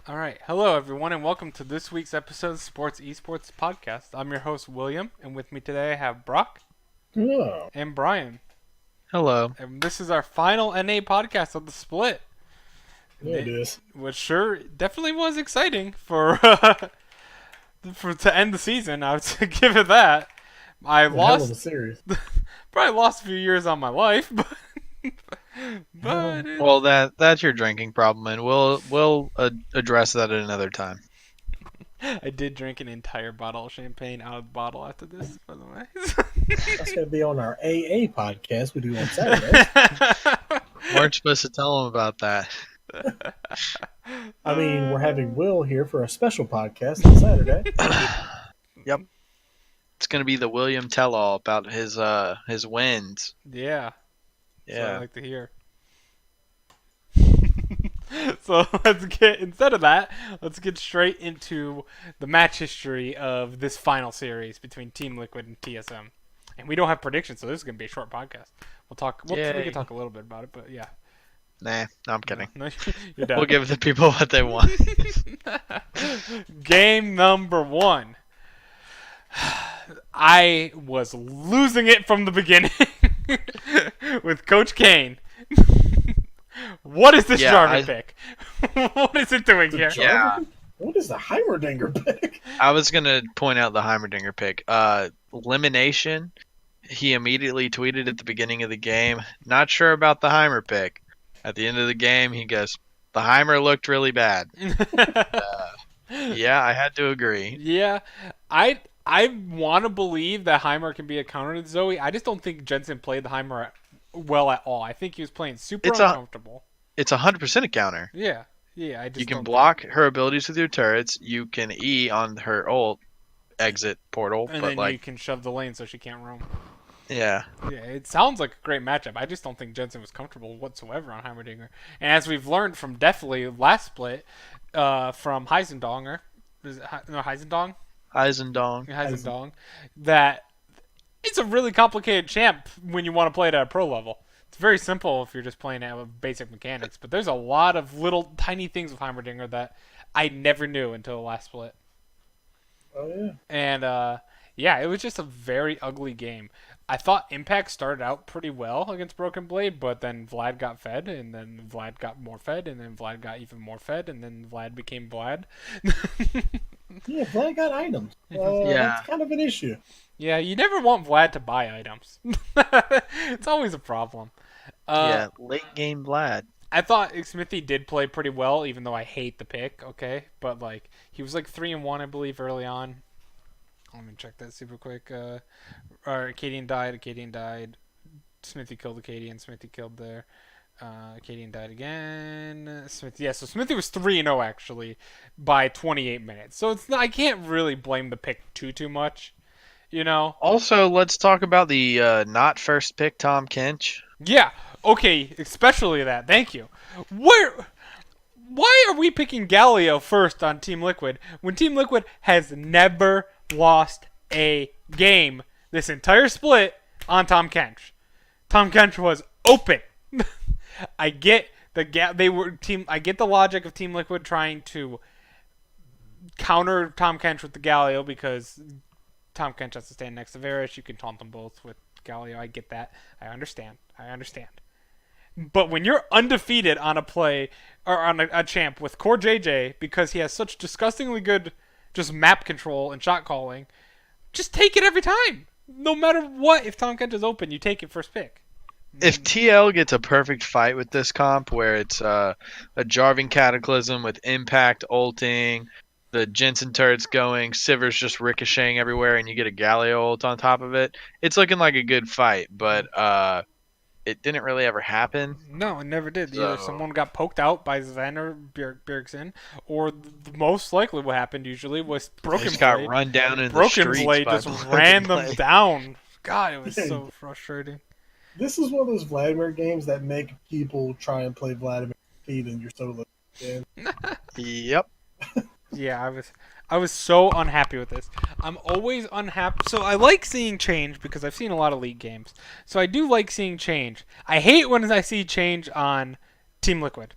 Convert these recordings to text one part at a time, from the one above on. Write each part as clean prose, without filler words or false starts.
All right. Hello, everyone, and welcome to this week's episode of Sports Esports Podcast. I'm your host, William, and with me today I have Brock Oh, and Brian. Hello. And this is our final NA podcast of the split, yeah, it is. which sure definitely was exciting for to end the season. I would give it that. I A hell of a lost, series. probably lost a few years on my life, but Well, that's your drinking problem, and we'll address that at another time. I did drink an entire bottle of champagne out of the bottle after this, by the way. That's going to be on our AA podcast we do on Saturday. Weren't supposed to tell them about that. I mean, we're having Will here for a special podcast on Saturday. Yep. It's gonna be the William tell-all about his wins. Yeah. That's what I Yeah. like to hear. So instead of that, let's get straight into the match history of this final series between Team Liquid and TSM. And we don't have predictions, so this is gonna be a short podcast. We Yay. can talk a little bit about it, but yeah. Nah, no, I'm kidding. No, you're done. We'll give the people what they want. Game number 1. I was losing it from the beginning with Coach Kane. What is this Yeah, Jarvan pick? What is it doing here? Yeah. What is the Heimerdinger pick? I was gonna point out the Heimerdinger pick. Elimination. He immediately tweeted at the beginning of the game, "Not sure about the Heimer pick." At the end of the game, he goes, "The Heimer looked really bad." Yeah, I had to agree. Yeah, I want to believe that Heimer can be a counter to Zoe. I just don't think Jensen played the Heimer well at all. I think he was playing super It's uncomfortable. It's 100% a counter. Yeah. I just You can don't block her abilities with your turrets. You can E on her ult, exit portal, and but then you can shove the lane so she can't roam. yeah, Yeah, it sounds like a great matchup. I just don't think Jensen was comfortable whatsoever on Heimerdinger. And as we've learned from definitely last split, from Heisendonger, Heisendong? Eisendong. Heisendong, that it's a really complicated champ when you want to play it at a pro level. It's very simple if you're just playing it with basic mechanics, but there's a lot of little tiny things with Heimerdinger that I never knew until the last split. Oh, yeah. And yeah, it was just a very ugly game. I thought Impact started out pretty well against Broken Blade, but then Vlad got fed, and then Vlad got more fed, and then Vlad got even more fed, and then Vlad became Vlad. Yeah, Vlad got items. Yeah. That's kind of an issue. Yeah, you never want Vlad to buy items. It's always a problem. Yeah, late game Vlad. I thought Smithy did play pretty well, even though I hate the pick. Okay, but like he was like 3-1, I believe, early on. Let me check that super quick. Acadian died. Smithy killed Acadian. Smithy killed there. Acadian died again. So Smithy was 3-0 actually by 28 minutes. So I can't really blame the pick too much, you know. Also, let's talk about the not first pick Tom Kench. Yeah. Okay. Especially that. Thank you. Why are we picking Galio first on Team Liquid when Team Liquid has never lost a game this entire split on Tom Kench? Tom Kench was open. I get I get the logic of Team Liquid trying to counter Tom Kench with the Galio because Tom Kench has to stand next to Varus. You can taunt them both with Galio. I get that. I understand. But when you're undefeated on a play or on a champ with Core JJ because he has such disgustingly good just map control and shot calling, just take it every time. No matter what, if Tom Kench is open, you take it first pick. If TL gets a perfect fight with this comp, where it's a Jarvan Cataclysm with Impact ulting, the Jensen turrets going, Sivir's just ricocheting everywhere, and you get a Galio ult on top of it, it's looking like a good fight. But it didn't really ever happen. No, it never did. So- Either someone got poked out by Sven or Bjergsen, or the most likely what happened usually was They Broken just got Blade. run down in the Broken streets Blade by just Broken ran them Blade. down. God, it was so frustrating. This is one of those Vladimir games that make people try and play Vladimir feed in your solo game. Yep. Yeah, I was so unhappy with this. I'm always unhappy. So I like seeing change because I've seen a lot of League games. So I do like seeing change. I hate when I see change on Team Liquid.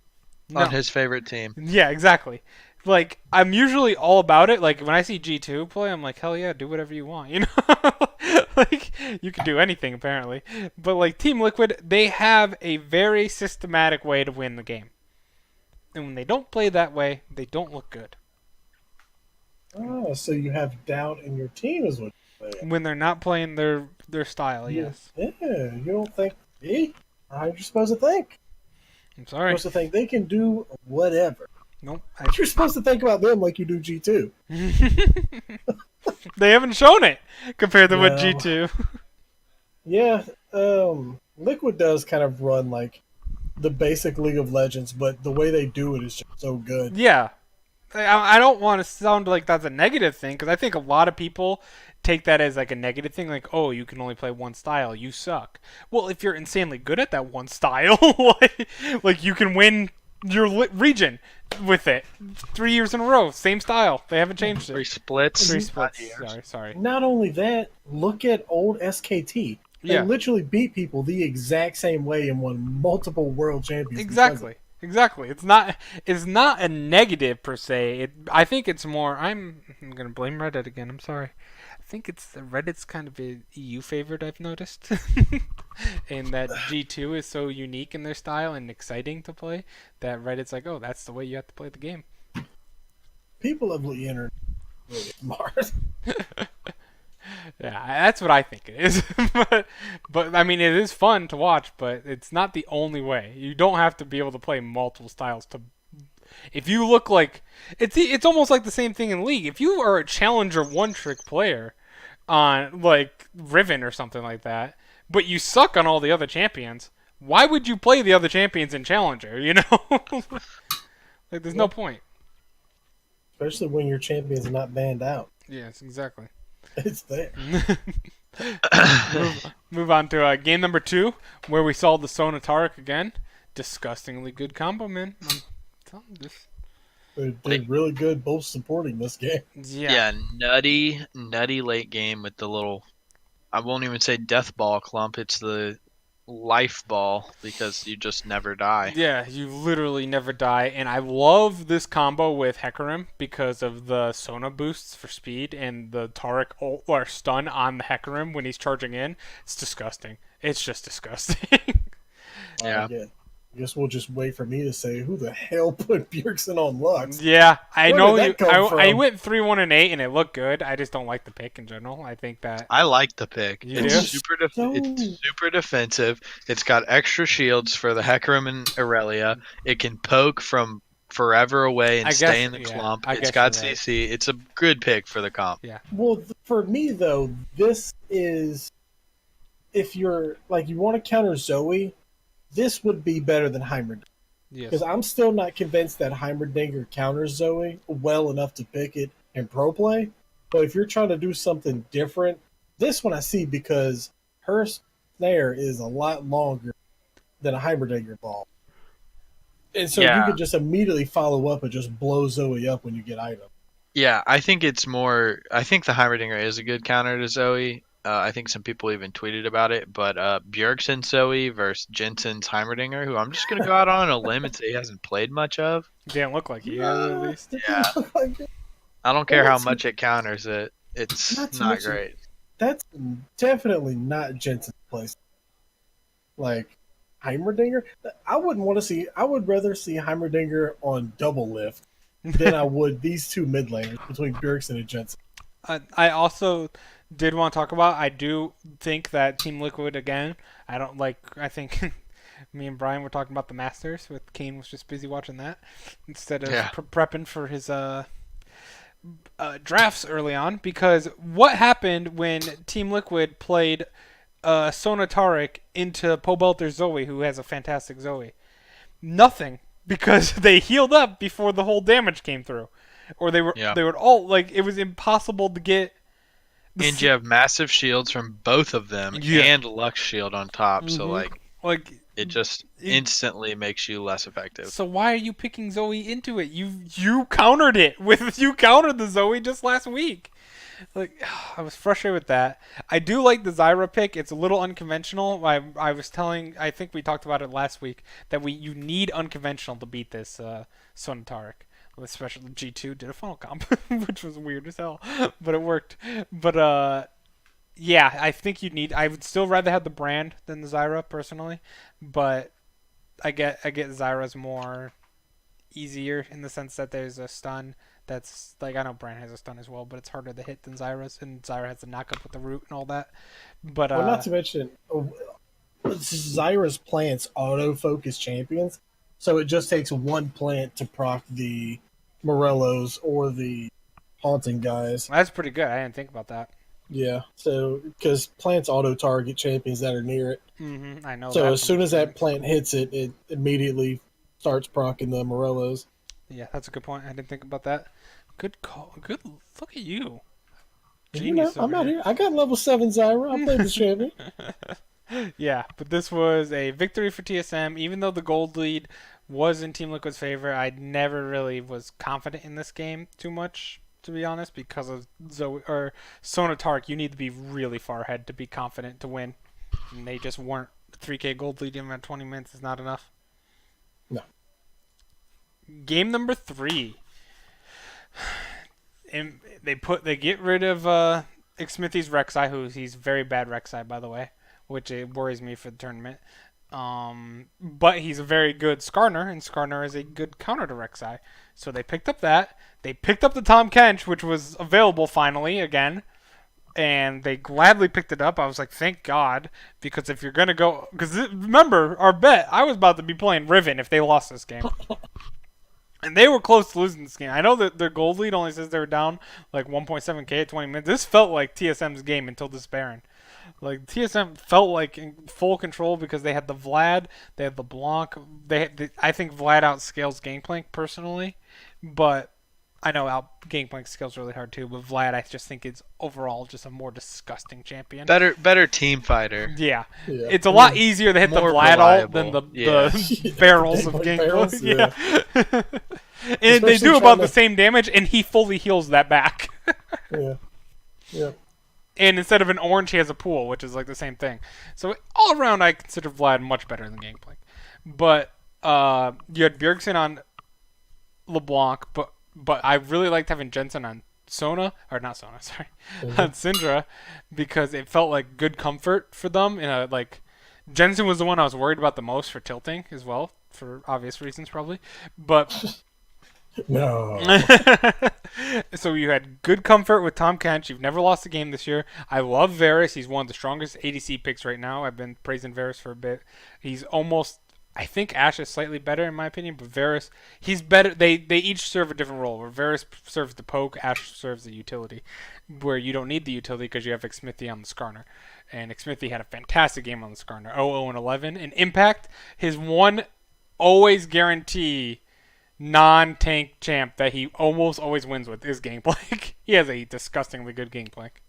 On his favorite team. Yeah, exactly. Like, I'm usually all about it. Like, when I see G2 play, I'm like, hell yeah, do whatever you want, you know? Like, you can do anything, apparently. But, like, Team Liquid, they have a very systematic way to win the game. And when they don't play that way, they don't look good. Oh, so you have doubt in your team, is what you're saying. When they're not playing their style, yes. Yeah, you don't think, how you're supposed to think. I'm You're sorry. supposed to think they can do whatever. Nope. You're supposed to think about them like you do G2. They haven't shown it compared to what No. G2. Yeah, Liquid does kind of run like the basic League of Legends, but the way they do it is just so good. Yeah. I don't want to sound like that's a negative thing because I think a lot of people take that as like a negative thing, like, oh, you can only play one style, you suck. Well, if you're insanely good at that one style, like you can win your region with it 3 years in a row, same style. They haven't changed Three it. splits. 3 splits. Sorry. Not only that, look at old SKT. They Yeah. literally beat people the exact same way and won multiple world champions. Exactly. It's not a negative per se. I think it's more. I'm gonna blame Reddit again. I'm sorry. I think it's Reddit's kind of a EU favorite. I've noticed, and that G2 is so unique in their style and exciting to play that Reddit's like, oh, that's the way you have to play the game. People of the internet are really smart. Yeah, that's what I think it is. but I mean, it is fun to watch, but it's not the only way. You don't have to be able to play multiple styles to. If you look like it's almost like the same thing in League. If you are a challenger one-trick player on like Riven or something like that, but you suck on all the other champions, why would you play the other champions in challenger? You know, like there's no point. Especially when your champion's not banned out. Yes, exactly. It's there. Move on to game number 2, where we saw the Sona Taric again. Disgustingly good combo, man. I'm telling you this. They're really good both supporting this game. Yeah, nutty late game with the little, I won't even say death ball clump, it's the life ball because you just never die. Yeah, you literally never die. And I love this combo with Hecarim because of the Sona boosts for speed and the Taric ult or stun on the Hecarim when he's charging in. It's disgusting. It's just disgusting. Yeah. I guess we'll just wait for me to say who the hell put Bjergsen on Lux. Yeah, I Where know did you. that come from? I went 3-1 and 8, and it looked good. I just don't like the pick in general. I think that I like the pick. You It's do? it's super defensive. It's got extra shields for the Hecarim and Aurelia. It can poke from forever away and I stay guess- in the yeah, clump. I It's guess got you're right. CC. It's a good pick for the comp. Well, for me though, this is if you're like you want to counter Zoe, this would be better than Heimerdinger. yes. Because I'm still not convinced that Heimerdinger counters Zoe well enough to pick it in pro play. But if you're trying to do something different, this one I see because her snare is a lot longer than a Heimerdinger ball. And so you Yeah. could just immediately follow up and just blow Zoe up when you get item. Yeah, I think it's more. I think the Heimerdinger is a good counter to Zoe. I think some people even tweeted about it. But Bjergsen Zoe versus Jensen's Heimerdinger, who I'm just going to go out on a limb and say he hasn't played much of. Didn't look like he had at least. Yeah. Like, I don't care how That's- much it counters it. It's Not to not mention- great. that's definitely not Jensen's place. Like Heimerdinger, I wouldn't want to see. I would rather see Heimerdinger on double lift than I would these two mid laners between Bjergsen and Jensen. I also did want to talk about. I do think that Team Liquid again. I don't like. I think me and Brian were talking about the Masters. With Kane was just busy watching that instead of Yeah. prepping for his drafts early on. Because what happened when Team Liquid played Sona Taric into Pobelter Zoe, who has a fantastic Zoe? Nothing, because they healed up before the whole damage came through, or they would all like it was impossible to get. And you have massive shields from both of them Yeah. and Lux shield on top. So Mhm. like Like, it just instantly makes you less effective. so why are you picking Zoe into it? You countered it with you countered the Zoe just last week. Like, I was frustrated with that. I do like the Zyra pick. It's a little unconventional. I was telling, I think we talked about it last week, that you need unconventional to beat this Sona Taric. especially G2 did a funnel comp, which was weird as hell, but it worked. But yeah, I think I would still rather have the brand than the Zyra personally, but I get Zyra's more easier in the sense that there's a stun that's like, I know Brand has a stun as well, but it's harder to hit than Zyra's, and Zyra has the knockup with the root and all that. But Well, not to mention, Zyra's plants auto-focus champions, so it just takes one plant to proc the Morellos or the Haunting guys. that's pretty good. I didn't think about that. Yeah, so because plants auto-target champions that are near it. I know. So that as soon as that plant hits it, it immediately starts procking the Morellos. Yeah, that's a good point. I didn't think about that. Good call. Good. Look at you. You know, Genius I'm over out here. I got level 7 Zyra. I played the champion. Yeah, but this was a victory for TSM. Even though the gold lead was in Team Liquid's favor, I never really was confident in this game too much, to be honest, because of Zoe or Sona Tark. You need to be really far ahead to be confident to win, and they just weren't. 3K gold lead in about 20 minutes is not enough. No. Game number 3. And they get rid of Xmithy's Rek'Sai, who he's very bad Rek'Sai, by the way, which it worries me for the tournament. But he's a very good Skarner, and Skarner is a good counter to Rek'Sai. So they picked up that. They picked up the Tahm Kench, which was available finally again, and they gladly picked it up. I was like, thank God, because if you're going to go... Because remember, our bet, I was about to be playing Riven if they lost this game. And they were close to losing this game. I know that their gold lead only says they were down like 1.7k at 20 minutes. This felt like TSM's game until this Baron. Like, TSM felt like in full control because they had the Vlad, they had the Blanc. I think Vlad outscales Gangplank personally, but I know Gangplank scales really hard too. But Vlad, I just think is overall just a more disgusting champion. Better team fighter. Yeah. Yeah. It's a lot easier to hit the More Vlad ult than reliable. the barrels of Gangplank Gangplank. barrels, yeah. And they Especially do about trying the to- same damage, and he fully heals that back. Yeah. Yeah. And instead of an orange, he has a pool, which is like the same thing. So all around, I consider Vlad much better than Gangplank. But you had Bjergsen on LeBlanc, but I really liked having Jensen on Sona, or not Sona, sorry, on Syndra, because it felt like good comfort for them. Jensen was the one I was worried about the most for tilting as well, for obvious reasons probably. But No. so you had good comfort with Tahm Kench. You've never lost a game this year. I love Varus. He's one of the strongest ADC picks right now. I've been praising Varus for a bit. He's almost... I think Ashe is slightly better in my opinion, but Varus, he's better. They each serve a different role. Where Varus serves the poke, Ashe serves the utility. Where you don't need the utility because you have Xmithy on the Skarner. And Xmithy had a fantastic game on the Skarner. 0-0-11. And Impact, his one always guarantee non-tank champ that he almost always wins with is Gangplank. He has a disgustingly good Gangplank.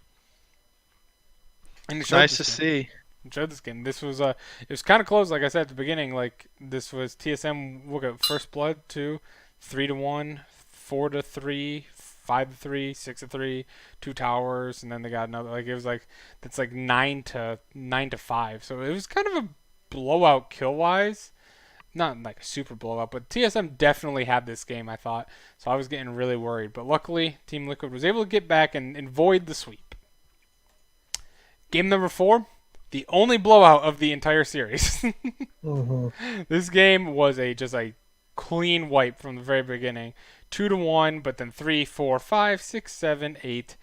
And it showed Nice to this game. see. It showed this game. This was it was kind of close, like I said at the beginning. Like, this was TSM. Look at First Blood 2, 3-1, 4-3, 5-3, 6-3, 2 towers, and then they got another. Like, it was like that's like 9-5. So it was kind of a blowout kill wise. Not like a super blowout, but TSM definitely had this game, I thought. So I was getting really worried. But luckily, Team Liquid was able to get back and void the sweep. Game number 4, the only blowout of the entire series. This game was just a clean wipe from the very beginning. 2-1, but then 3, 4, 5, 6, 7, 8.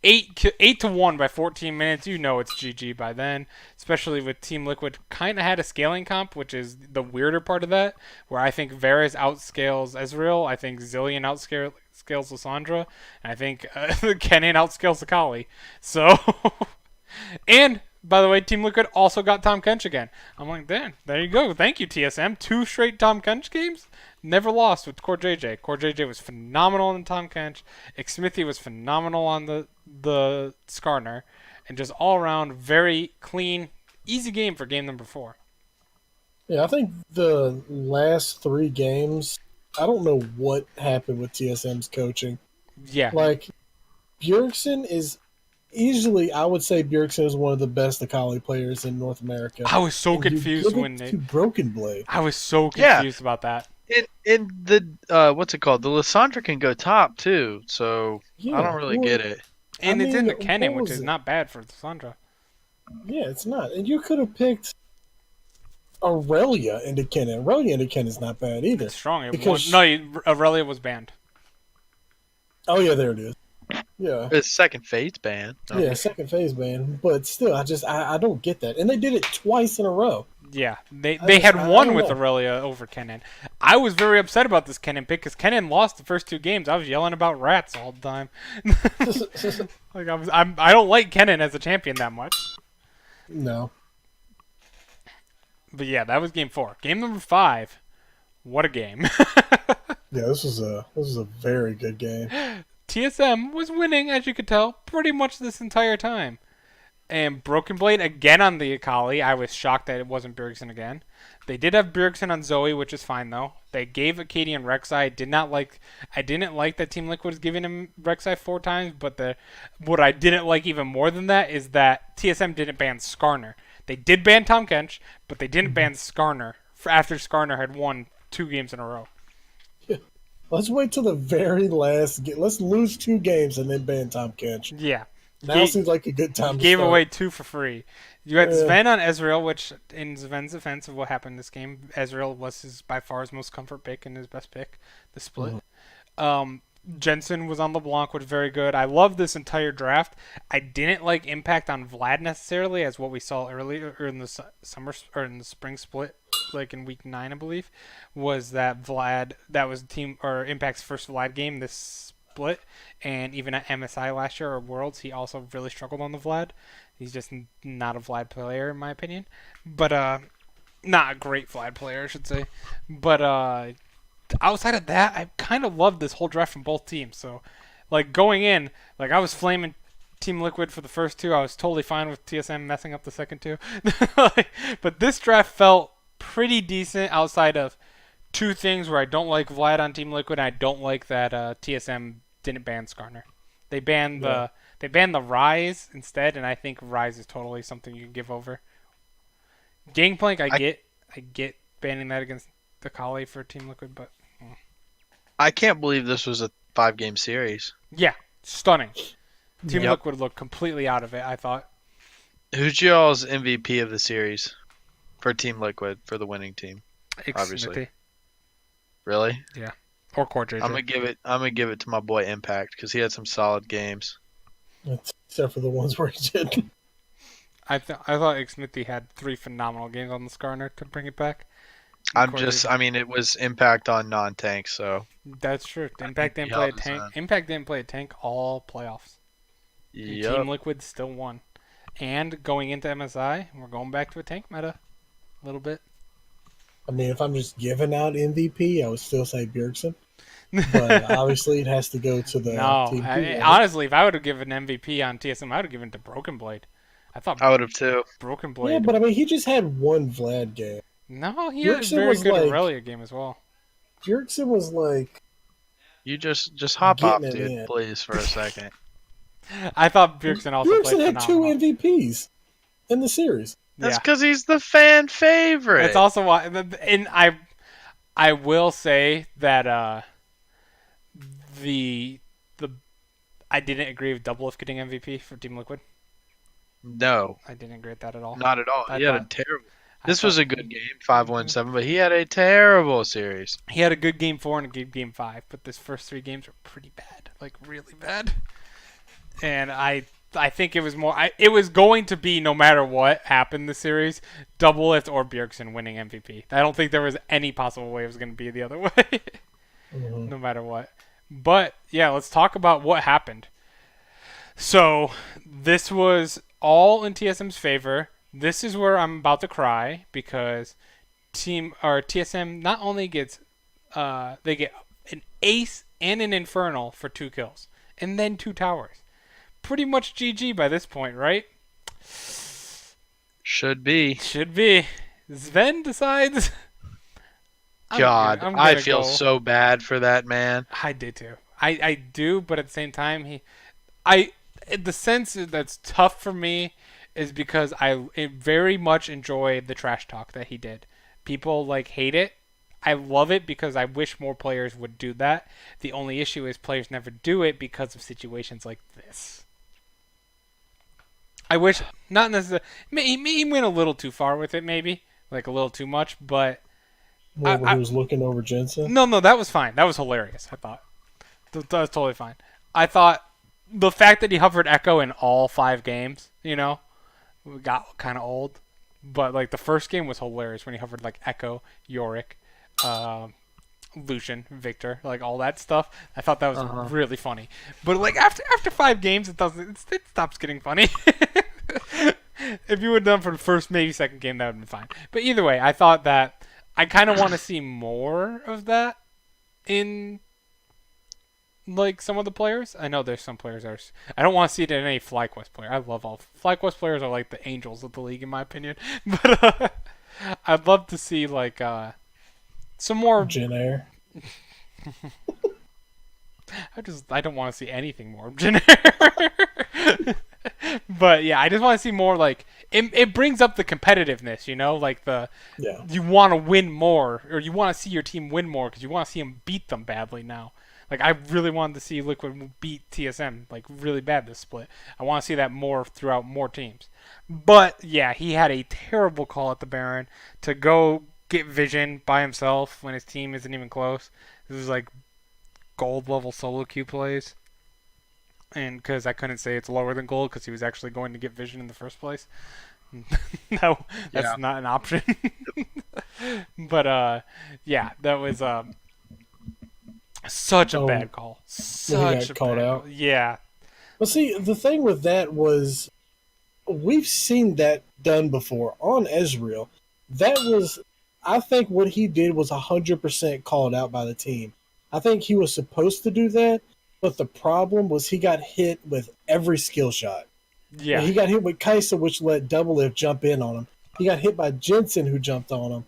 8-1 by 14 minutes. You know it's GG by then, especially with Team Liquid kind of had a scaling comp, which is the weirder part of that, where I think Varus outscales Ezreal, I think Zillion outscales Lissandra, and I think Kennen outscales Akali. So, and by the way, Team Liquid also got Tahm Kench again. I'm like, there you go. Thank you, TSM. 2 straight Tahm Kench games. Never lost with Core JJ. Core JJ was phenomenal on the Tahm Kench. Xmithy was phenomenal on the Skarner. And just all around, very clean, easy game for game number 4. Yeah, I think the last 3 games, I don't know what happened with TSM's coaching. Yeah. Like, Bjergsen is easily, I would say Bjergsen is one of the best Akali players in North America. I was so And you confused give it when to Broken Blade. I was so confused about that. in the what's it called? The Lissandra can go top too, so I Yeah, don't really well, get it. And I it's mean, in the Kennen, what which was is it? not bad for Sandra. Yeah, it's not. And you could have picked Aurelia into Kennen. Aurelia into Kennen is not bad either. It's strong. It won. Because, No, Aurelia was banned. oh yeah, there it is. Yeah. It's second phase ban. Okay. Yeah, second phase ban. But still, I don't get that. And they did it twice in a row. Yeah, they had I won don't with know. Aurelia over Kennen. I was very upset about this Kennen pick because Kennen lost the first 2 games. I was yelling about rats all the time. Like I don't like Kennen as a champion that much. No. But yeah, that was game 4. Game number 5. What a game. Yeah, this was a very good game. TSM was winning, as you could tell, pretty much this entire time. And Broken Blade again on the Akali. I was shocked that it wasn't Bjergsen again. They did have Bjergsen on Zoe, which is fine though. They gave Acadian Rek'Sai. I didn't like that Team Liquid was giving him Rek'Sai 4 times, but what I didn't like even more than that is that TSM didn't ban Skarner. They did ban Tom Kench, but they didn't ban Skarner after Skarner had won 2 games in a row. Let's wait till the very last game. Let's lose 2 games and then ban Tom Kench. Yeah. Now seems like a good time You to gave start. away 2 for free. You had Yeah. Sven on Ezreal, which in Sven's defense of what happened this game, Ezreal was by far his most comfort pick and his best pick, the split. Jensen was on LeBlanc, which was very good. I love this entire draft. I didn't like impact on Vlad necessarily, as what we saw earlier or in the summer or in the spring split, like in week 9, I believe, was that that was team or Impact's first Vlad game this split, and even at MSI last year or Worlds, he also really struggled on the Vlad. He's just not a Vlad player in my opinion, but not a great Vlad player, I should say, but outside of that, I kind of loved this whole draft from both teams. So, like going in, like I was flaming Team Liquid for the first 2. I was totally fine with TSM messing up the second 2. But this draft felt pretty decent outside of 2 things where I don't like Vlad on Team Liquid. And I don't like that TSM didn't ban Skarner. They banned the Rise instead, and I think Rise is totally something you can give over. Gangplank, I get banning that against the Kali for Team Liquid, but I can't believe this was a 5-game series. yeah, stunning. Team Yep. Liquid looked completely out of it, I thought. Who's y'all's MVP of the series for Team Liquid for the winning team? Obviously. Xfinity. Really? Or Core JJ. I'm gonna give it to my boy Impact because he had some solid games. Except for the ones where he did. I thought Xfinity had 3 phenomenal games on the Skarner to bring it back. It was Impact on non-tanks, so That's true. Impact didn't he play a held his tank. own. Impact didn't play a tank all playoffs. And yep. Team Liquid still won. And going into MSI, we're going back to a tank meta a little bit. I mean, if I'm just giving out MVP, I would still say Bjergsen. But obviously, it has to go to the No, team. honestly, if I would have given MVP on TSM, I would have given it to Broken Blade. I thought I would have too. Broken Blade. Yeah, but I mean, he just had one Vlad game. No, he had a Bjergsen very was good like- Aurelia game as well. Bjergsen was like, You just hop off, Getting it dude, in. please, for a second. I thought Bjergsen also Bjergsen played had 2 phenomenal. MVPs in the series. That's Yeah. because he's the fan favorite. It's also why, and I will say that the I didn't agree with Double If getting MVP for Team Liquid. No, I didn't agree with that at all. not at all. I He had a thought- terrible. I This was thought- a good game, 5-1-7, but he had a terrible series. He had a good game 4 and a good game 5, but this first 3 games were pretty bad, like really bad. And I think it was it was going to be no matter what happened this series, Double If or Bjergsen winning MVP. I don't think there was any possible way it was going to be the other way, no matter what. But yeah, let's talk about what happened. So this was all in TSM's favor. This is where I'm about to cry because TSM not only gets they get an ace and an infernal for 2 kills and then 2 towers. Pretty much GG by this point, right? Should be. Should be. Sven decides. God, I'm I gonna feel go. so bad for that man. I did too. I do, but at the same time, the sense that's tough for me is because I very much enjoyed the trash talk that he did. People hate it. I love it because I wish more players would do that. The only issue is players never do it because of situations like this. I wish not necessarily. He went a little too far with it, maybe like a little too much. But Where he was looking over Jensen. no, that was fine. That was hilarious. I thought that was totally fine. I thought the fact that he hovered Echo in all 5 games, got kind of old. But like the first game was hilarious when he hovered like Echo, Yorick, Lucian, Victor, like all that stuff. I thought that was really funny. But like after 5 games, it stops getting funny. If you would have done for the first, maybe second game, that would have been fine. But either way, I thought that I kind of want to see more of that in like some of the players. I know there's some players that are. I don't want to see it in any FlyQuest player. I love all FlyQuest players are like the angels of the league in my opinion. But I'd love to see like some more Jin Air. I don't want to see anything more of Jin. But yeah, I just want to see more like it brings up the competitiveness, like you want to win more or you want to see your team win more because you want to see them beat them badly now. Like I really wanted to see Liquid beat TSM like really bad this split. I want to see that more throughout more teams. But yeah, he had a terrible call at the Baron to go get Vision by himself when his team isn't even close. This is like gold level solo queue plays. And because I couldn't say it's lower than gold because he was actually going to get Vision in the first place. No, that's not an option. But yeah, that was such a bad call. Such a called bad out. Call. Yeah. Well, see, the thing with that was we've seen that done before on Ezreal. That was, I think, what he did was 100% called out by the team. I think he was supposed to do that. But the problem was he got hit with every skill shot. Yeah. And he got hit with Kaisa, which let Double Lift jump in on him. He got hit by Jensen, who jumped on him.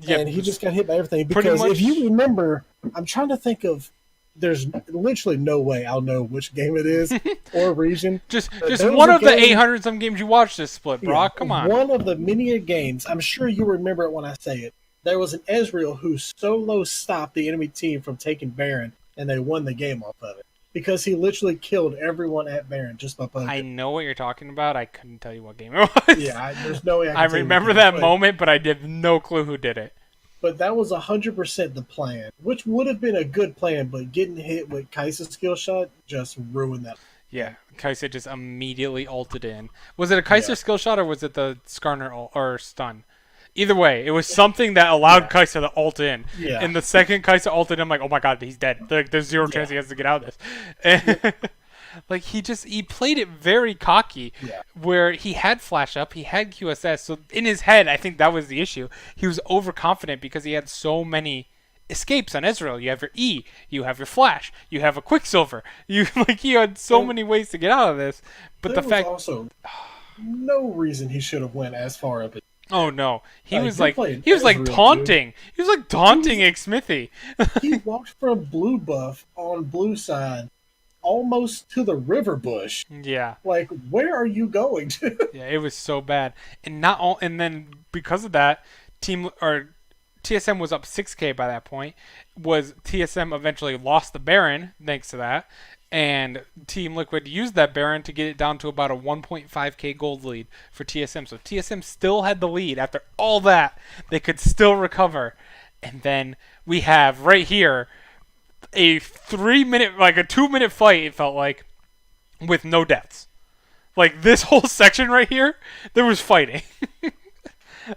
Yep. And he just got hit by everything. Because if you remember, I'm trying to think of, there's literally no way I'll know which game it is or region. Just one of the 800 some games you watched this split, Brock. Come on. One of the many games. I'm sure you remember it when I say it. There was an Ezreal who solo stopped the enemy team from taking Baron, and they won the game off of it. Because he literally killed everyone at Baron just by punching. I know what you're talking about. I couldn't tell you what game it was. Yeah, there's no way I can I remember that moment, but I had no clue who did it. But that was 100% the plan, which would have been a good plan, but getting hit with Kaisa's skill shot just ruined that. Yeah, Kaisa just immediately ulted in. Was it a Kaisa skill shot or was it the Skarner or stun? Either way, it was something that allowed Kaisa to ult in. Yeah. And the second Kaisa ulted, I'm like, oh my god, he's dead. There's zero chance he has to get out of this. And like he played it very cocky, where he had flash up, he had QSS. So in his head, I think that was the issue. He was overconfident because he had so many escapes on Ezreal. You have your E, you have your flash, you have a Quicksilver. He had so many ways to get out of this. But there was also no reason he should have went as far up as. Oh no, he was taunting. Dude. He was like taunting Xmithy. He walked from blue buff on blue side almost to the river bush. Yeah. Like, where are you going to? Yeah, it was so bad. And then because of that, TSM was up 6k by that point. TSM eventually lost the Baron thanks to that. And Team Liquid used that Baron to get it down to about a 1.5k gold lead for TSM. So TSM still had the lead. After all that, they could still recover. And then we have right here a 2-minute fight, it felt like, with no deaths. Like this whole section right here, there was fighting. It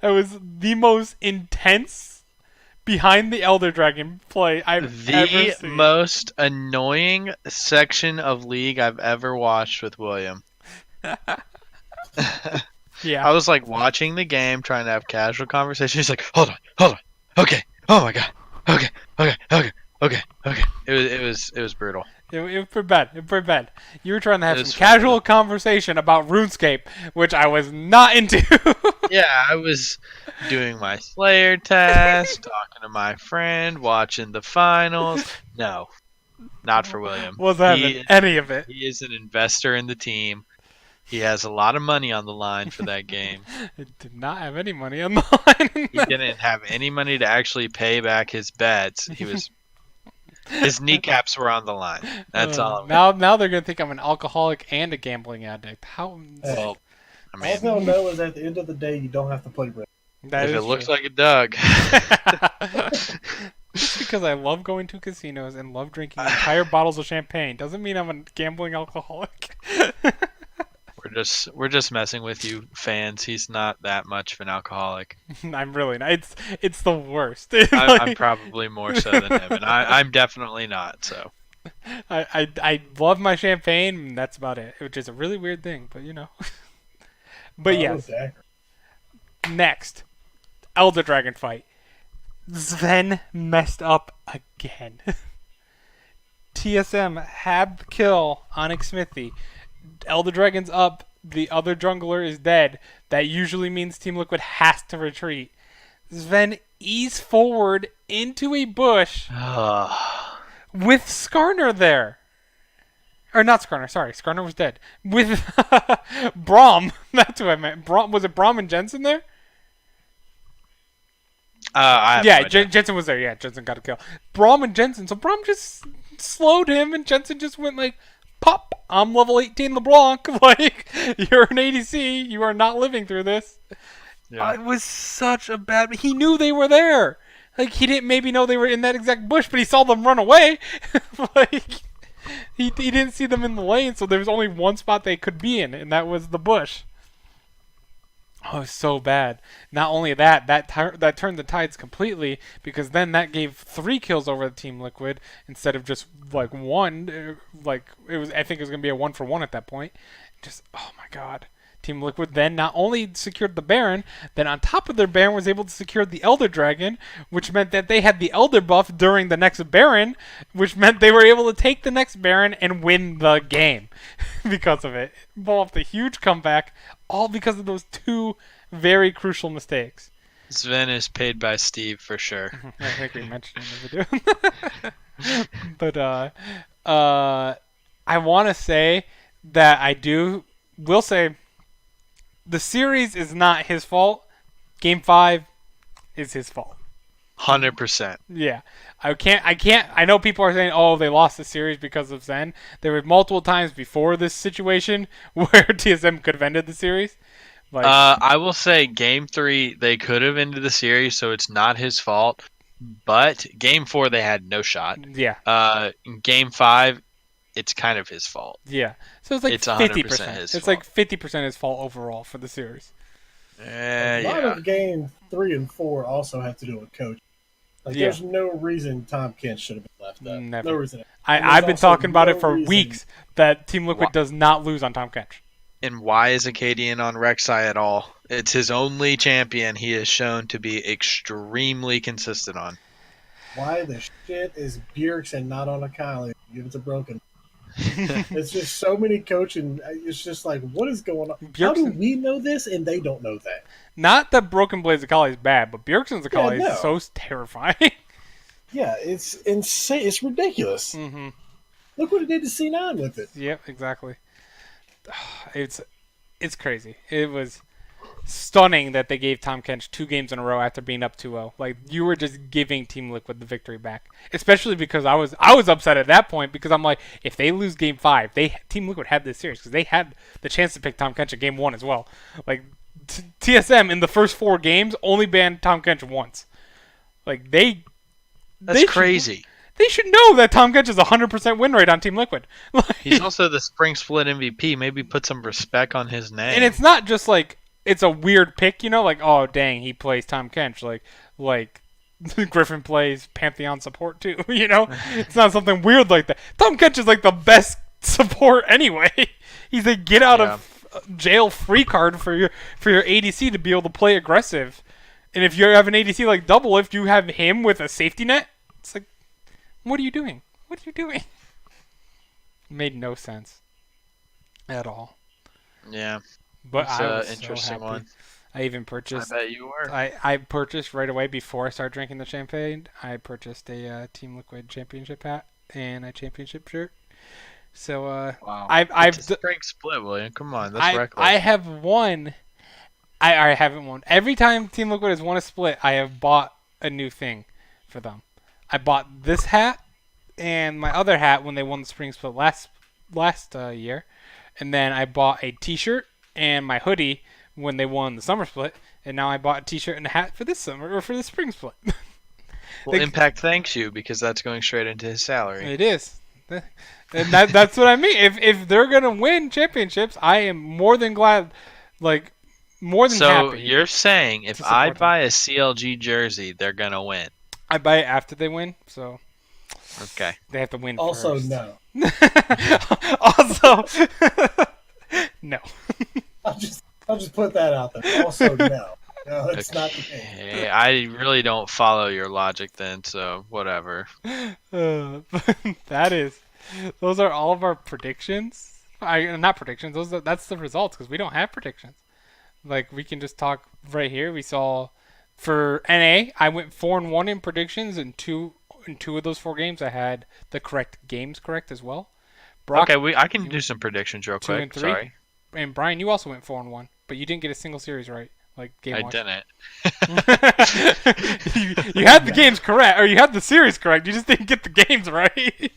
was the most intense behind the Elder Dragon play I've ever seen. The most annoying section of League I've ever watched with William. Yeah. I was like watching the game, trying to have casual conversation. He's like, hold on. Okay. Oh my god. Okay. It was brutal. It was pretty bad. You were trying to have some casual conversation about RuneScape, which I was not into. Yeah, I was doing my Slayer test, talking to my friend, watching the finals. No, not for William. Wasn't having any of it. He is an investor in the team. He has a lot of money on the line for that game. It did not have any money on the line. He didn't have any money to actually pay back his bets. His kneecaps were on the line. That's all. Now they're gonna think I'm an alcoholic and a gambling addict. How? Well, I All mean, they'll know is at the end of the day, you don't have to play Red. That if is it looks true. like a Doug. Just because I love going to casinos and love drinking entire bottles of champagne doesn't mean I'm a gambling alcoholic. We're just messing with you, fans. He's not that much of an alcoholic. I'm really not. It's the worst. I'm probably more so than him, and I'm definitely not. So I love my champagne, and that's about it. Which is a really weird thing, but you know. But yes, Okay. next, Elder Dragon fight. Sven messed up again. TSM had the kill on Smithy. Elder Dragon's up. The other jungler is dead. That usually means Team Liquid has to retreat. Sven ease forward into a bush with Skarner there. Or not Skarner, sorry. Skarner was dead. With Braum. That's who I meant. Was it Braum and Jensen there? I have Yeah, no idea. Jensen was there. Yeah, Jensen got a kill. Braum and Jensen. So Braum just slowed him, and Jensen just went like, pop, I'm level 18 LeBlanc. Like, you're an ADC. You are not living through this. Yeah. It was such a bad... He knew they were there. Like, he didn't maybe know they were in that exact bush, but he saw them run away. Like, he didn't see them in the lane, so there was only one spot they could be in, and that was the bush. Oh, it was so bad. Not only that turned the tides completely, because then that gave 3 kills over the Team Liquid instead of just like 1. Like it was, I think it was gonna be a 1-for-1 at that point. Just oh my god. Team Liquid then not only secured the Baron, then on top of their Baron was able to secure the Elder Dragon, which meant that they had the Elder buff during the next Baron, which meant they were able to take the next Baron and win the game because of it. Involved a huge comeback, all because of those 2 very crucial mistakes. Sven is paid by Steve for sure. I think we mentioned it in the video. But I want to say that will say the series is not his fault. Game 5 is his fault. 100%. Yeah. I know people are saying, oh, they lost the series because of Zen. There were multiple times before this situation where TSM could have ended the series. Like, I will say Game 3, they could have ended the series, so it's not his fault. But Game 4, they had no shot. yeah. Game 5, it's kind of his fault. Yeah. So it's like It's 100% 50%. his It's fault. like 50% his fault overall for the series. A lot Yeah. of game 3 and 4 also have to do with coach. Like, Yeah. there's no reason Tom Kent should have been left up. Never. No reason. And I've there's been also talking about no it for reason- weeks that Team Liquid Wha- does not lose on Tom Kench. And why is Acadian on Rek'Sai at all? It's his only champion he has shown to be extremely consistent on. Why the shit is Bjergsen and not on a Kylie? Give it to Broken. It's just so many coaching. It's just like, what is going on? How do Bjergsen- we know this and they don't know that? Not that Broken Blaze Akali is bad, but Bjergsen's Akali no. is so terrifying. Yeah, it's insane. It's ridiculous. hmm Look what it did to C9 with it. Yep, exactly. It's crazy. It was stunning that they gave Tom Kench 2 games in a row after being up 2-0. Like, you were just giving Team Liquid the victory back. Especially because I was upset at that point because I'm like, if they lose Game 5, Team Liquid had this series because they had the chance to pick Tom Kench at Game 1 as well. Like, TSM in the first 4 games only banned Tom Kench once. Like, That's crazy. They should know that Tom Kench is 100% win rate on Team Liquid. Like, He's also the spring split MVP. Maybe put some respect on his name. and it's not just like it's a weird pick, you know, like oh dang, he plays Tom Kench, like Griffin plays Pantheon support too, you know. It's not something weird like that. Tom Kench is like the best support anyway. He's a get out of jail free card for your ADC to be able to play aggressive. And if you have an ADC like Doublelift, you have him with a safety net. It's like, what are you doing? What are you doing? Made no sense at all. Yeah, But it's I an was interesting so happy. one. I even I purchased. bet you were. I purchased right away before I started drinking the champagne. I purchased a Team Liquid championship hat and a championship shirt. So Wow. I've It's a spring split, William. Come on, that's reckless. I have won. I haven't won. Every time Team Liquid has won a split, I have bought a new thing for them. I bought this hat and my other hat when they won the spring split last year, and then I bought a T-shirt and my hoodie when they won the summer split, and now I bought a T-shirt and a hat for this summer or for the spring split. Well, Impact thanks you because that's going straight into his salary. It is. And that's what I mean. If they're gonna win championships, I am more than glad, like more than happy. So you're saying if I buy a CLG jersey, they're gonna win? I buy it after they win, so Okay. they have to win Also, first. no. Also, no. I'll just put that out there. Also, no. No, it's not the case. Hey, I really don't follow your logic then, so whatever. Those are all of our predictions. Not predictions. That's the results because we don't have predictions. Like we can just talk right here. We saw for NA, I went 4-1 in predictions, and two of those 4 games I had the correct games correct as well. Brock, Okay, I can do some predictions real 2 quick. and 3. Sorry. And Brian, you also went 4-1, but you didn't get a single series right. Like game I watch. didn't. you had the games correct, or you had the series correct. You just didn't get the games right.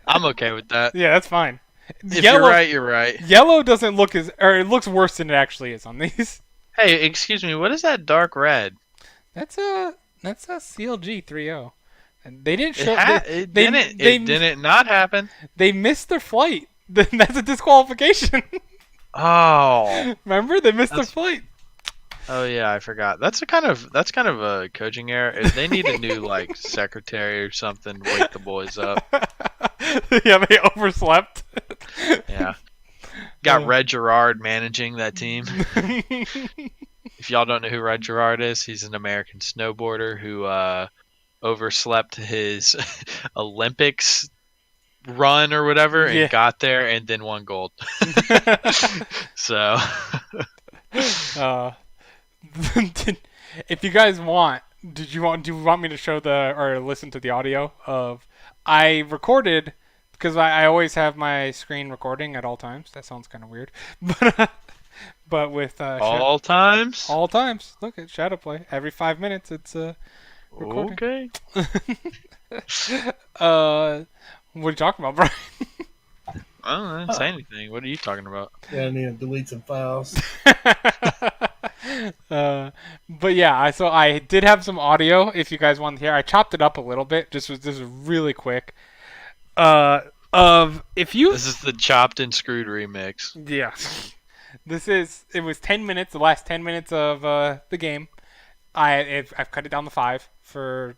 I'm okay with that. Yeah, that's fine. If you're right, you're right. Yellow doesn't look it looks worse than it actually is on these. Hey, excuse me, what is that dark red? That's a CLG 3-0. And they didn't show It didn't not happen. They missed their flight. That's a disqualification. Oh. Remember? They missed their flight. Oh yeah, I forgot. That's kind of a coaching error. If they need a new like secretary or something, wake the boys up. Yeah, they overslept. Yeah. Got Red Gerard managing that team. If y'all don't know who Red Gerard is, he's an American snowboarder who overslept his Olympics run or whatever and got there and then won gold. So if you guys want, do you want me to show or listen to the audio of I recorded because I always have my screen recording at all times. That sounds kind of weird, but with all times. Look at Shadowplay every 5 minutes. It's recording. Okay. What are you talking about, Brian? I didn't say anything. What are you talking about? Yeah, I need to delete some files. But yeah, I did have some audio. If you guys want to hear, I chopped it up a little bit. This is really quick. This is the chopped and screwed remix. Yeah, it was 10 minutes. The last 10 minutes of the game. I've cut it down to 5 for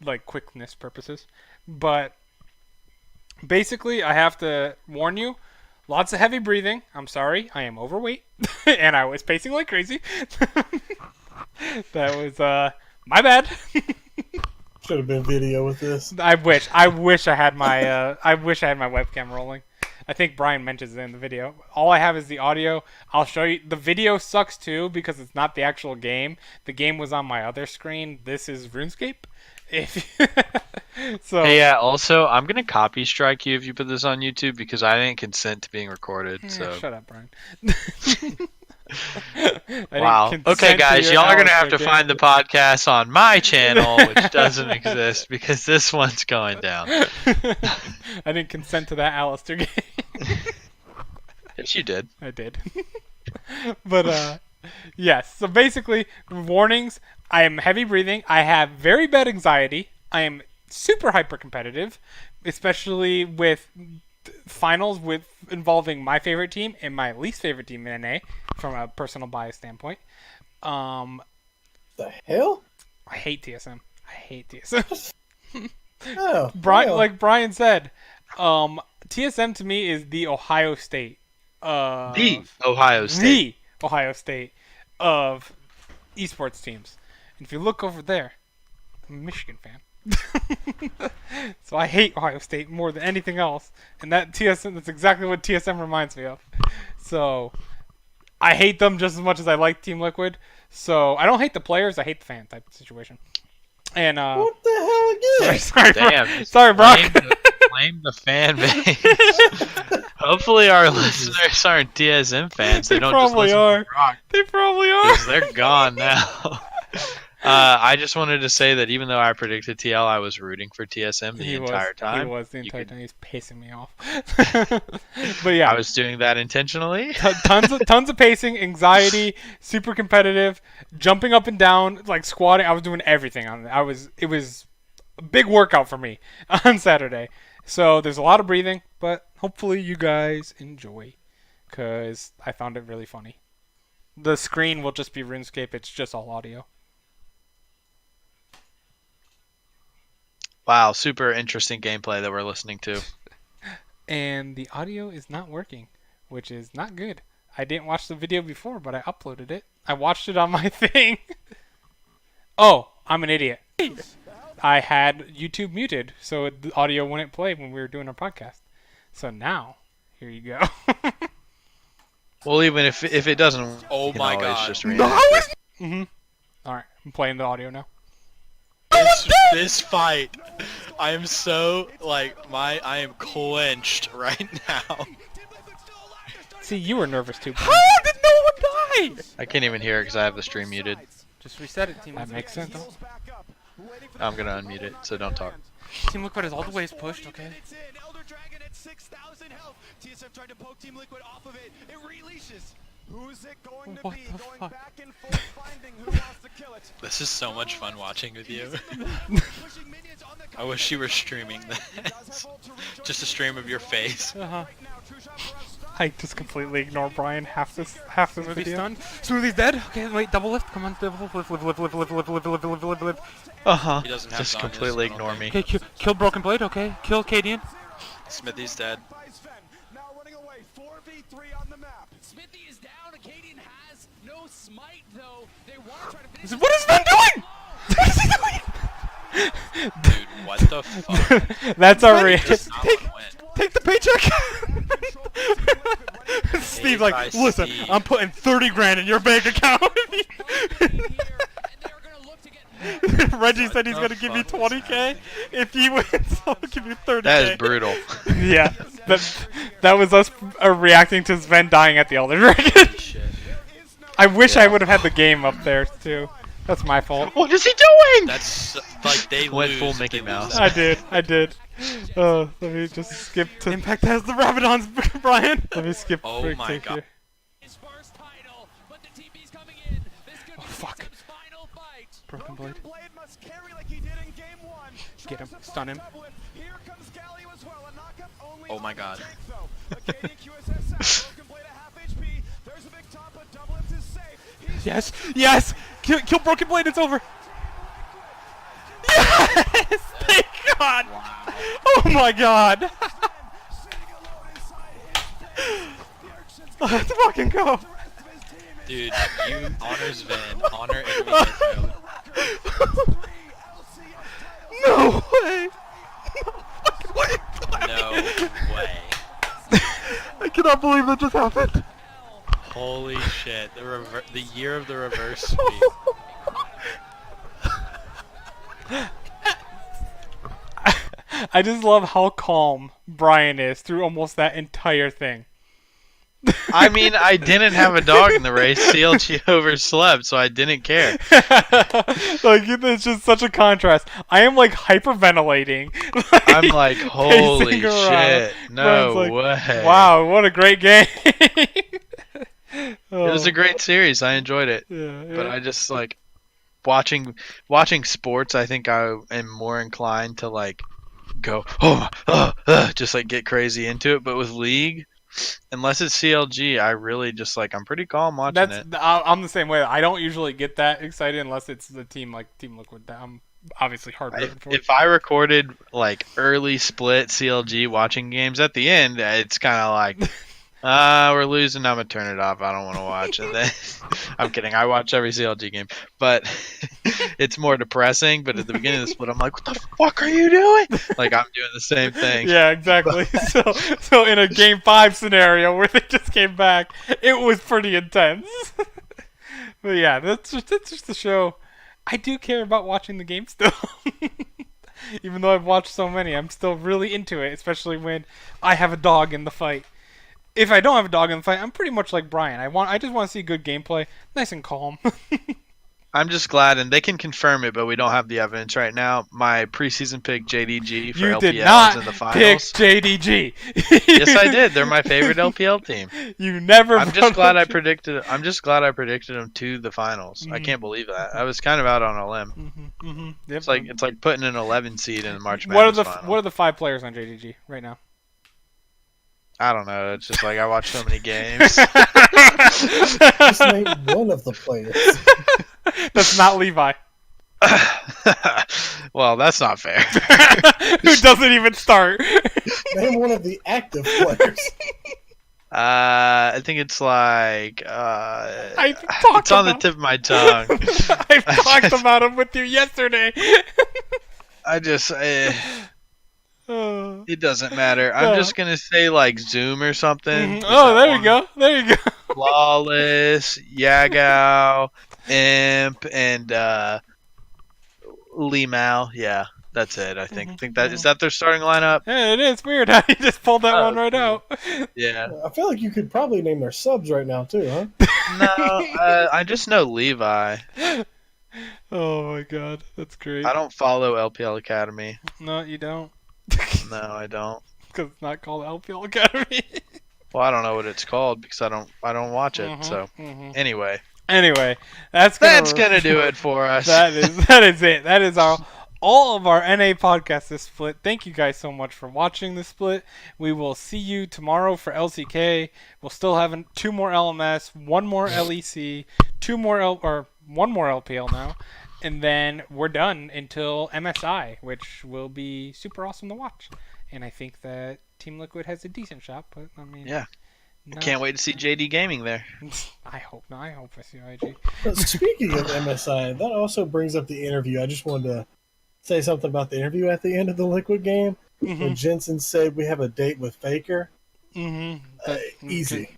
like quickness purposes, but basically I have to warn you. Lots of heavy breathing. I'm sorry. I am overweight. And I was pacing like crazy. That was my bad. Should have been video with this. I wish I had my webcam rolling. I think Brian mentions it in the video. All I have is the audio. I'll show you. The video sucks too because it's not the actual game. The game was on my other screen. This is RuneScape. So hey, yeah, also I'm gonna copy strike you if you put this on YouTube because I didn't consent to being recorded. So shut up, Brian. Wow. Okay, guys, y'all are gonna have to find the podcast on my channel, which doesn't exist because this one's going down. I didn't consent to that Alistair game. Yes, you did. I did. But yes. So basically, warnings. I am heavy breathing. I have very bad anxiety. I am super hyper competitive, especially with finals involving my favorite team and my least favorite team in NA from a personal bias standpoint. The hell? I hate TSM. Oh, Brian, like Brian said, TSM to me is the Ohio State. The Ohio State of esports teams. And if you look over there, I'm a Michigan fan. So I hate Ohio State more than anything else. And that's exactly what TSM reminds me of. So I hate them just as much as I like Team Liquid. So I don't hate the players, I hate the fan type of situation. And what the hell again? Sorry, Damn. sorry, Brock. blame the fan base. Hopefully our listeners aren't TSM fans. They don't just probably listen are. to rock They probably are. because they're gone now. I just wanted to say that even though I predicted TL, I was rooting for TSM the entire time. He was the entire time. He's pissing me off. But yeah, I was doing that intentionally. tons of pacing, anxiety, super competitive, jumping up and down, like squatting. I was doing everything on it. It was a big workout for me on Saturday. So there's a lot of breathing, but hopefully you guys enjoy, because I found it really funny. The screen will just be RuneScape. It's just all audio. Wow, super interesting gameplay that we're listening to. And the audio is not working, which is not good. I didn't watch the video before, but I uploaded it. I watched it on my thing. Oh, I'm an idiot. I had YouTube muted, so the audio wouldn't play when we were doing our podcast. So now, here you go. Well, even if it doesn't, Oh my god. just reenact it. Mm-hmm. All right, I'm playing the audio now. This fight, I am so I am clenched right now. See, you were nervous too. How did no one die? I can't even hear it because I have the stream muted. Just reset it, Team. That makes sense. I'm gonna unmute it, so don't talk. Team Liquid is all the ways pushed. Okay. TSM tried to poke Team Liquid off of it. It releashes. Who's it going to What be? the Going fuck? back and forth, finding who wants to kill it. This is so much fun watching with you. I wish you were streaming this. Just a stream of your face. Uh-huh. I just completely ignore Brian half this video. Stunned. Smoothie's dead. Okay, wait, double lift. Come on, double lift. Uh-huh. He doesn't have Just Zhonya's, completely I don't ignore think. me. Okay, kill Broken Blade. Okay, kill Cadian. Smithy's dead. Now running away, 4v3 on the map. Smithy is down. Acadian has no smite, though. They want to try to finish. What is Sven doing? What is he doing? Dude, what the fuck? That's our He reaction. does not want to win. Take the paycheck. Steve's like, by listen, Steve. I'm putting 30 grand in your bank account. Reggie said he's the gonna give you fuck was 20K if he wins. I'll give you 30K. That is brutal. Yeah, that was us reacting to Sven dying at the Elder Dragon. Shit. I wish I would have had the game up there too. That's my fault. What is he doing? That's like they Went lose full if Mickey they lose Mouse. that. I did. Let me just skip to Impact has the Rabadons, Brian. Let me skip. Oh quick my to God. here. His first title, but the TP's coming in. This could be fuck. TSM's final fight. Broken Blade. Blade must carry like he did in game 1. Get him. Stun him. Here comes Galio as well. A knockup only Oh my God. Acadian QSS out. Broken Blade at half HP. There's a big top, but double lift is safe. Yes, yes. Kill Broken Blade. It's over. Yes! Thank God! Oh my God! Let's fucking go! Dude, you honor Sven, honor enemy Israel. No way! No way. I cannot believe that just happened. Holy shit. The year of the reverse sweep. I just love how calm Brian is through almost that entire thing. I mean, I didn't have a dog in the race. CLG overslept, so I didn't care. Like, it's just such a contrast. I am like hyperventilating. I'm like, holy pacing around. shit. No Brian's like, way. wow, what a great game. It was a great series. I enjoyed it. Yeah, But I just like watching sports. I think I am more inclined to like go just like get crazy into it. But with League, unless it's CLG, I really just like I'm pretty calm watching it. I'm the same way. I don't usually get that excited unless it's the team like Team Liquid that I'm obviously hard rooting for. If I recorded like early split CLG watching games at the end, it's kind of like. We're losing. I'm gonna turn it off. I don't want to watch. And then I'm kidding. I watch every CLG game, but it's more depressing. But at the beginning of the split, I'm like, "What the fuck are you doing?" Like I'm doing the same thing. Yeah, exactly. So in a game 5 scenario where they just came back, it was pretty intense. But yeah, that's just the show. I do care about watching the game still. Even though I've watched so many, I'm still really into it, especially when I have a dog in the fight. If I don't have a dog in the fight, I'm pretty much like Brian. I just want to see good gameplay, nice and calm. I'm just glad, and they can confirm it, but we don't have the evidence right now. My preseason pick JDG for You LPLs did not in the pick finals. JDG. Yes, I did. They're my favorite LPL team. You never. I'm just glad I predicted them to the finals. I Mhm. can't believe that. I was kind of out on a limb. Yep. It's like putting an 11 seed in the March What are Madness the final. what are the 5 players on JDG right now? I don't know. It's just like I watch so many games. Just name one of the players. That's not Levi. Well, that's not fair. Who doesn't even start. Name one of the active players. I think it's like I've talked it's on the about- tip of my tongue. I've talked about him with you yesterday. I just Oh, it doesn't matter. I'm just gonna say like Zoom or something. oh, there you go. There you go. Flawless, Yagao, Imp, and Lee Mao. Yeah, that's it. I think that is that their starting lineup. Yeah, it is weird how you just pulled that Oh, one right out. Yeah. I feel like you could probably name their subs right now too, huh? No, I just know Levi. Oh my god, that's great. I don't follow LPL Academy. No, you don't. No, I don't. Because it's not called LPL Academy. Well, I don't know what it's called because I don't watch it. So anyway, Anyway, that's gonna do it for us. That is it. That is all of our NA podcast this split. Thank you guys so much for watching this split. We will see you tomorrow for LCK. We'll still have 2 more LMS, 1 more LEC, 1 more LPL now, and then we're done until MSI, which will be super awesome to watch. And I think that Team Liquid has a decent shot, but I mean, Yeah. Can't wait to see JD Gaming there. I hope not. I hope I see IG. But speaking of MSI, that also brings up the interview. I just wanted to say something about the interview at the end of the Liquid game when Jensen said we have a date with Faker. Easy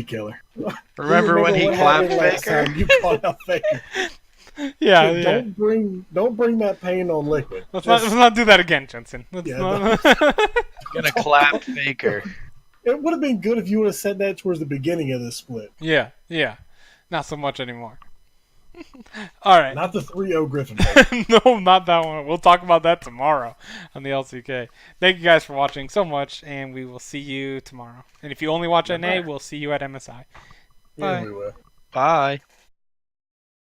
killer. Remember when he what clapped happened last Faker? time you called out Faker. Yeah, Dude, don't bring that pain on Liquid. Let's not do that again, Jensen. Gonna clap Faker. It would have been good if you would have said that towards the beginning of this split. Yeah. Not so much anymore. All right. Not the 3-0 Griffin fight. No, not that one. We'll talk about that tomorrow on the LCK. Thank you guys for watching so much, and we will see you tomorrow. And if you only watch NA, we'll see you at MSI. Bye. Yeah, we will. Bye.